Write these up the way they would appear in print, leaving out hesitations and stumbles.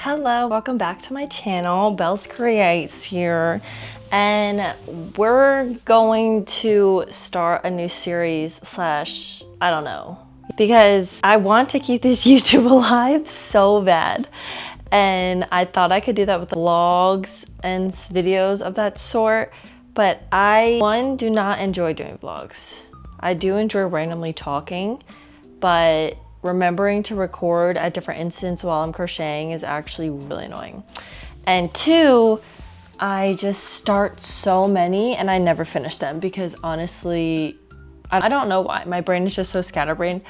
Hello, welcome back to my channel. Bells Creates here, and we're going to start a new series slash I don't know, because I want to keep this YouTube alive so bad, and I thought I could do that with vlogs and videos of that sort, but I do not enjoy doing vlogs. I do enjoy randomly talking, but remembering to record at different instants while I'm crocheting is actually really annoying. And two, I just start so many and I never finish them because honestly, I don't know why. My brain is just so scatterbrained.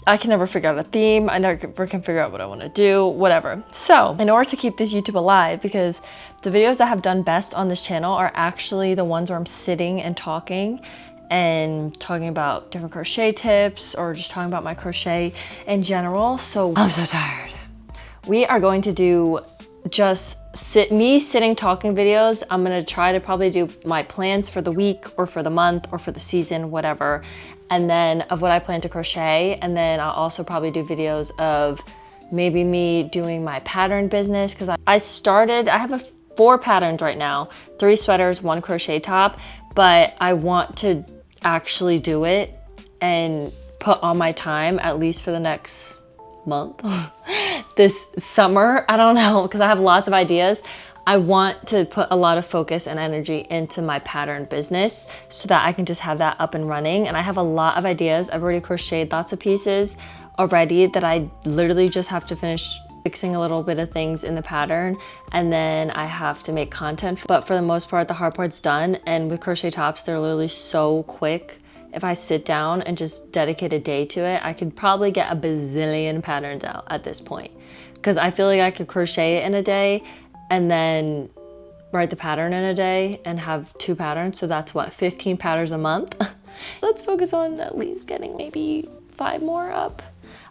I can never figure out a theme. I never can figure out what I want to do, whatever. So in order to keep this YouTube alive, because the videos that have done best on this channel are actually the ones where I'm sitting and talking about different crochet tips or just talking about my crochet in general. So I'm so tired. We are going to do just me sitting talking videos. I'm gonna try to probably do my plans for the week or for the month or for the season, whatever, and then of what I plan to crochet. And then I'll also probably do videos of maybe me doing my pattern business, because I have 4 patterns right now, 3 sweaters, 1 crochet top, but I want to actually do it and put all my time at least for the next month this summer. I don't know, because I have lots of ideas. I want to put a lot of focus and energy into my pattern business so that I can just have that up and running. And I have a lot of ideas. I've already crocheted lots of pieces already that I literally just have to finish fixing a little bit of things in the pattern, and then I have to make content. But for the most part, the hard part's done. And with crochet tops, they're literally so quick. If I sit down and just dedicate a day to it, I could probably get a bazillion patterns out at this point, because I feel like I could crochet it in a day and then write the pattern in a day and have 2 patterns. So that's what, 15 patterns a month. Let's focus on at least getting maybe 5 more up.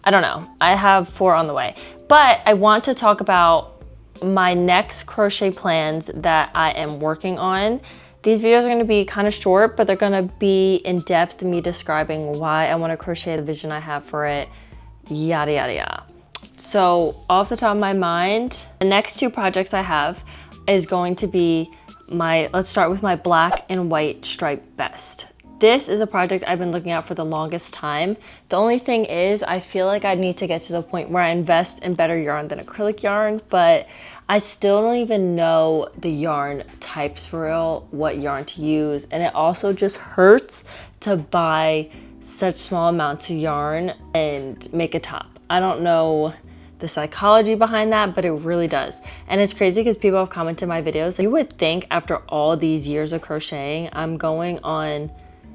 I don't know. I have 4 on the way, but I want to talk about my next crochet plans that I am working on. These videos are going to be kind of short, but they're going to be in depth, me describing why I want to crochet, the vision I have for it, yada, yada, yada. So off the top of my mind, the next 2 projects I have is going to be let's start with my black and white striped vest. This is a project I've been looking at for the longest time. The only thing is, I feel like I need to get to the point where I invest in better yarn than acrylic yarn, but I still don't even know the yarn types for real, what yarn to use. And it also just hurts to buy such small amounts of yarn and make a top. I don't know the psychology behind that, but it really does. And it's crazy because people have commented in my videos. You would think after all these years of crocheting, I'm going on,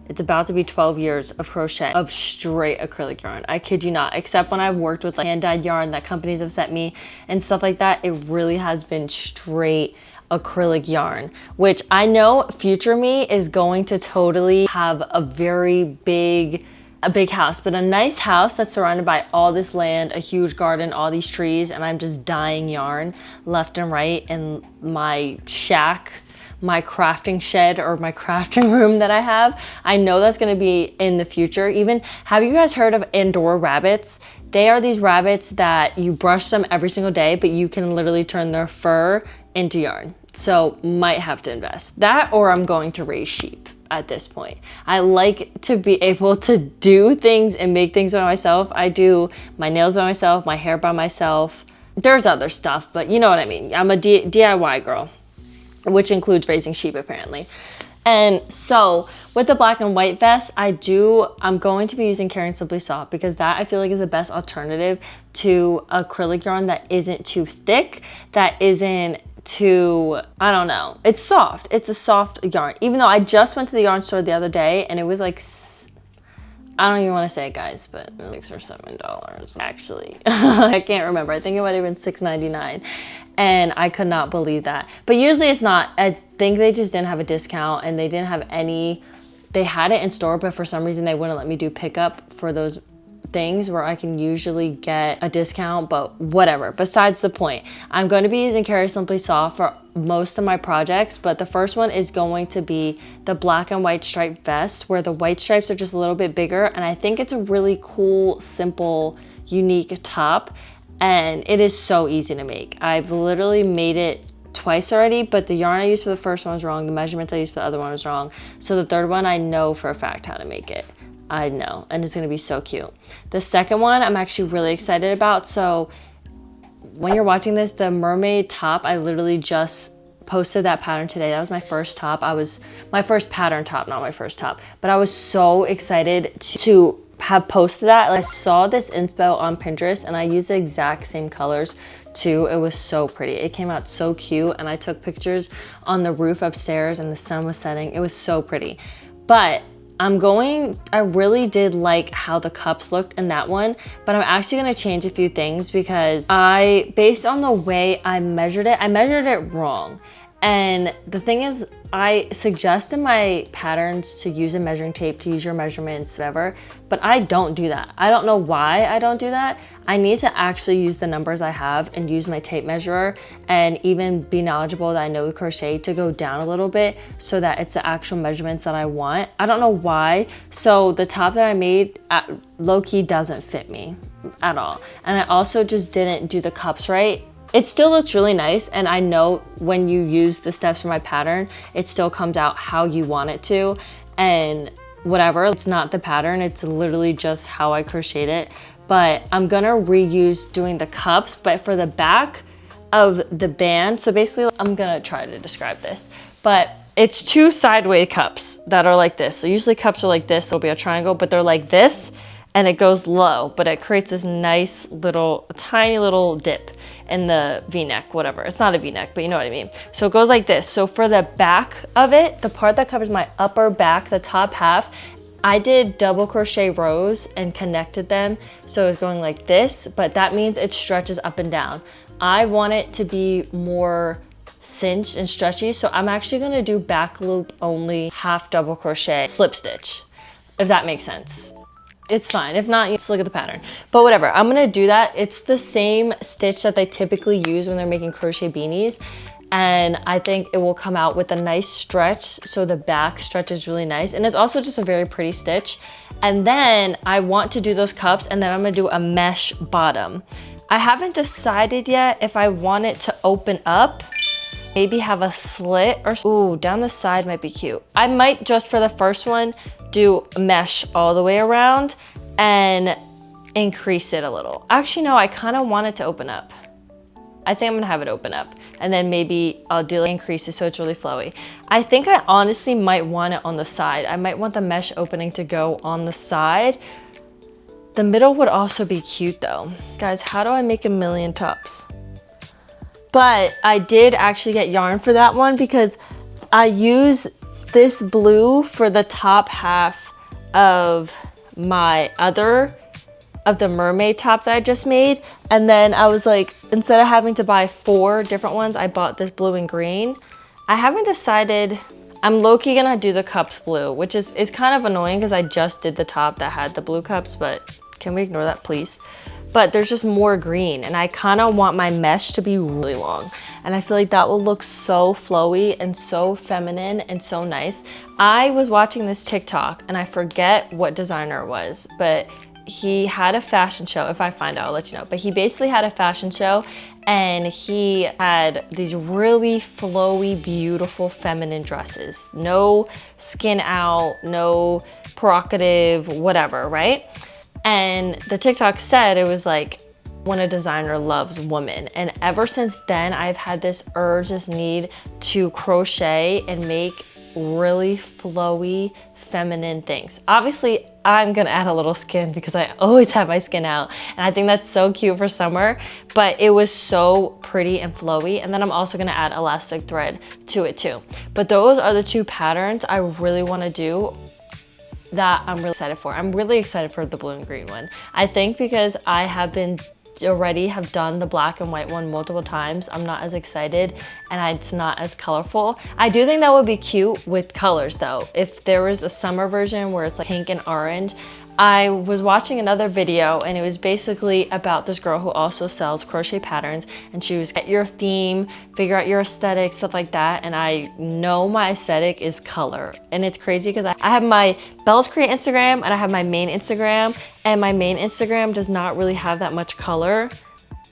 it's about to be 12 years of crochet of straight acrylic yarn. I kid you not, except when I've worked with like hand-dyed yarn that companies have sent me and stuff like that, it really has been straight acrylic yarn, which I know future me is going to totally have a big house, but a nice house that's surrounded by all this land, a huge garden, all these trees, and I'm just dyeing yarn left and right in my shack, my crafting shed, or my crafting room that I have. I know that's gonna be in the future. Even, have you guys heard of indoor rabbits? They are these rabbits that you brush them every single day, but you can literally turn their fur into yarn. So might have to invest. That, or I'm going to raise sheep at this point. I like to be able to do things and make things by myself. I do my nails by myself, my hair by myself. There's other stuff, but you know what I mean. I'm a DIY girl, which includes raising sheep apparently. And so with the black and white vest, I'm going to be using Caring Simply Soft, because that I feel like is the best alternative to acrylic yarn that isn't too thick, that isn't too, I don't know, it's soft. It's a soft yarn. Even though I just went to the yarn store the other day and it was like, I don't even want to say it, guys, but $6 or $7 actually. I can't remember. I think it might have been $6.99, and I could not believe that. But usually it's not. I think they just didn't have a discount, and they didn't have any. They had it in store, but for some reason they wouldn't let me do pickup for those things where I can usually get a discount, but whatever. Besides the point, I'm going to be using Caring Simply Soft for most of my projects, but the first one is going to be the black and white striped vest, where the white stripes are just a little bit bigger, and I think it's a really cool, simple, unique top. and it is so easy to make. I've literally made it twice already, but the yarn I used for the first one was wrong. The measurements I used for the other one was wrong. So the third one, I know for a fact how to make it. I know, and it's gonna be so cute. The second one, I'm actually really excited about. So when you're watching this, the mermaid top, I literally just posted that pattern today. That was my first top. My first pattern top, not my first top, but I was so excited to have posted that. I saw this inspo on Pinterest and I used the exact same colors too. It was so pretty. It came out so cute, and I took pictures on the roof upstairs and the sun was setting. It was so pretty. But I really did like how the cups looked in that one, but I'm actually gonna change a few things because based on the way I measured it wrong. And the thing is, I suggest in my patterns to use a measuring tape, to use your measurements, whatever, but I don't do that. I don't know why I don't do that. I need to actually use the numbers I have and use my tape measurer, and even be knowledgeable that I know crochet to go down a little bit so that it's the actual measurements that I want. I don't know why. So the top that I made low-key doesn't fit me at all. And I also just didn't do the cups right. It still looks really nice, and I know when you use the steps for my pattern, it still comes out how you want it to, and whatever. It's not the pattern, it's literally just how I crocheted it. But I'm gonna reuse doing the cups, but for the back of the band. So basically, I'm gonna try to describe this, but it's two sideways cups that are like this. So usually cups are like this, it'll be a triangle, but they're like this, and it goes low, but it creates this nice little, tiny little dip in the V-neck, whatever. It's not a V-neck, but you know what I mean. So it goes like this. So for the back of it, the part that covers my upper back, the top half, I did double crochet rows and connected them. So it's going like this, but that means it stretches up and down. I want it to be more cinched and stretchy. So I'm actually gonna do back loop only, half double crochet, slip stitch, if that makes sense. It's fine. If not, you just look at the pattern. But whatever, I'm gonna do that. It's the same stitch that they typically use when they're making crochet beanies. And I think it will come out with a nice stretch. So the back stretch is really nice. And it's also just a very pretty stitch. And then I want to do those cups, and then I'm gonna do a mesh bottom. I haven't decided yet if I want it to open up, maybe have a slit, or ooh, down the side might be cute. I might just for the first one do mesh all the way around and increase it a little. Actually, no, I kind of want it to open up. I think I'm gonna have it open up, and then maybe I'll do increases so it's really flowy. I think I honestly might want it on the side. I might want the mesh opening to go on the side. The middle would also be cute though. Guys, how do I make a million tops? But I did actually get yarn for that one because I use this blue for the top half of my of the mermaid top that I just made. And then I was like, instead of having to buy 4 different ones, I bought this blue and green. I haven't decided. I'm low-key gonna do the cups blue, which is kind of annoying because I just did the top that had the blue cups, but can we ignore that, please? But there's just more green, and I kind of want my mesh to be really long. And I feel like that will look so flowy and so feminine and so nice. I was watching this TikTok, and I forget what designer it was, but he had a fashion show. If I find out, I'll let you know. But he basically had a fashion show, and he had these really flowy, beautiful feminine dresses. No skin out, no provocative, whatever, right? And the TikTok said it was like when a designer loves women. And ever since then, I've had this urge, this need to crochet and make really flowy, feminine things. Obviously, I'm gonna add a little skin because I always have my skin out. And I think that's so cute for summer, but it was so pretty and flowy. And then I'm also gonna add elastic thread to it too. But those are the 2 patterns I really wanna do that I'm really excited for. I'm really excited for the blue and green one. I think because I have done the black and white one multiple times, I'm not as excited, and it's not as colorful. I do think that would be cute with colors though. If there was a summer version where it's like pink and orange. I was watching another video, and it was basically about this girl who also sells crochet patterns, and she was get your theme, figure out your aesthetic, stuff like that. And I know my aesthetic is color, and it's crazy because I have my Bells Create Instagram and I have my main Instagram, and my main Instagram does not really have that much color.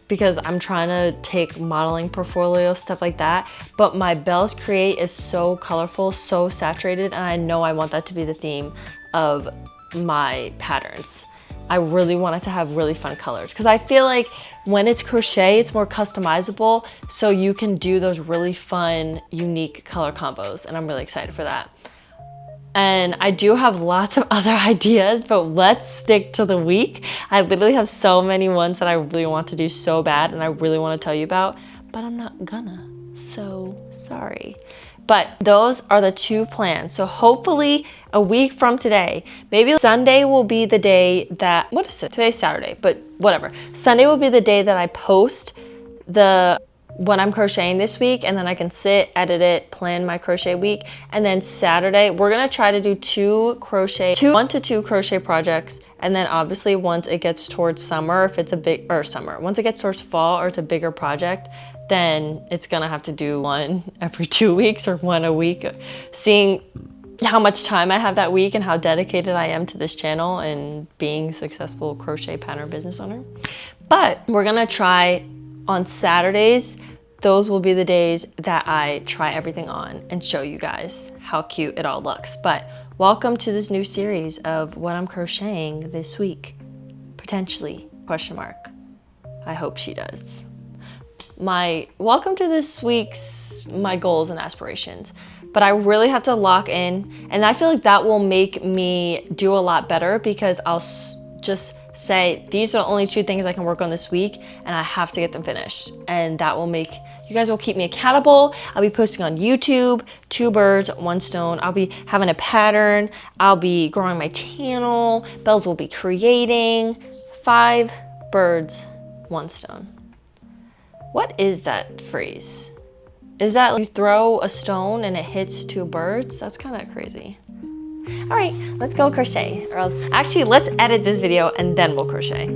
because I'm trying to take modeling portfolio, stuff like that. But my Bells Create is so colorful, so saturated, and I know I want that to be the theme of my patterns. I really want it to have really fun colors because I feel like when it's crochet, it's more customizable, so you can do those really fun, unique color combos, and I'm really excited for that. And I do have lots of other ideas, but let's stick to the week. I literally have so many ones that I really want to do so bad and I really want to tell you about, but I'm not gonna, so sorry. But those are the 2 plans. So hopefully a week from today, maybe Sunday will be the day that, what is it? Today's Saturday, but whatever. Sunday will be the day that I post what I'm crocheting this week, and then I can sit, edit it, plan my crochet week. And then Saturday, we're gonna try to do 1 to 2 crochet projects. And then obviously once it gets towards summer, if it's once it gets towards fall or it's a bigger project, then it's gonna have to do 1 every 2 weeks or 1 a week, seeing how much time I have that week and how dedicated I am to this channel and being a successful crochet pattern business owner. But we're gonna try on Saturdays, those will be the days that I try everything on and show you guys how cute it all looks. But welcome to this new series of what I'm crocheting this week. Potentially, question mark. I hope she does. Welcome to this week's my goals and aspirations. But I really have to lock in, and I feel like that will make me do a lot better because I'll just say, these are the only 2 things I can work on this week and I have to get them finished. And that will make, you guys will keep me accountable. I'll be posting on YouTube, 2 birds, 1 stone. I'll be having a pattern. I'll be growing my channel. Bells will be creating. 5 birds, 1 stone. What is that phrase? Is that you throw a stone and it hits 2 birds? That's kind of crazy. All right, let's go crochet, or else, actually, let's edit this video and then we'll crochet.